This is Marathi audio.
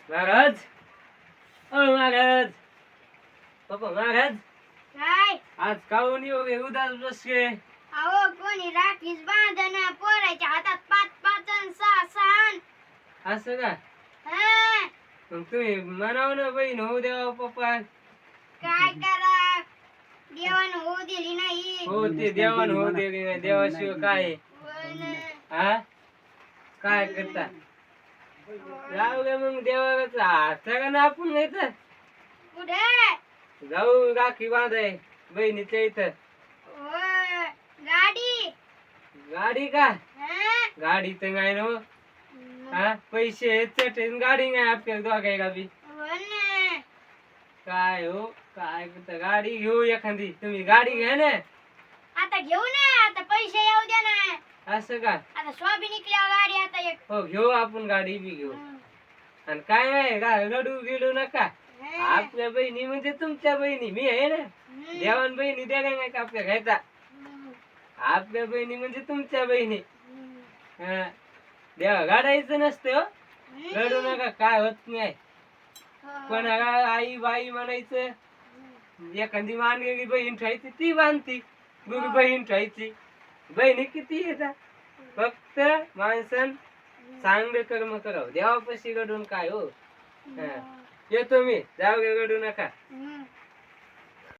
महाराज ओ महाराज पप्पा महाराज काय आज काहून एवढे उदास बसले? अहो कोणी राखीच बांधन पोराच्या हातात 5-5 अन् 6-6 असं का? हा मग तुम्ही म्हणाव ना बहीण होऊ द्यावा पप्पा. काय करा देवान होऊ दिली नाही हो ते देवान होऊ दिली नाही, देवाशिवाय काय आहे? पण हा काय करता? जाऊ गे मग देवाचा हात ना आपण नाही तर कुठे जाऊ राखी बांधाय बहिणीच्या इथं. होय, गाडी गाडी का? हा? गाडी तर नाही ना हो. हा पैसे चटेन गाडी नाही आपल्याला दोघायला बी. हो ना. काय हो काय करता? गाडी घेऊ एखादी. तुम्ही गाडी घ्या ना. आता घेऊ ना आता पैसे येऊ द्या ना असं का? आता स्वाबी निघल्यावर गाडी आता एक हो घेऊ आपण गाडी बी घेऊ. आणि काय आहे का रडू गिडू नका. आपल्या बहिणी म्हणजे तुमच्या बहिणी मी आहे ना. देवान बहिणी द्यायला नाही का आपल्या घ्यायचा. आपल्या बहिणी म्हणजे तुमच्या बहिणी. हा देवा गाडायचं नसतं हो. रडू नका काय होत नाही. कोणाला आई बाई म्हणायचं. एखादी मानलेली बहीण ठेवायची ती बांधती. गुरु बहीण ठेवायची. बहिणी किती येतात फक्त माणसन चांगले कर्म करावं देवापाशी रडून काय हो. येतो मी जाऊ गे रडू नका.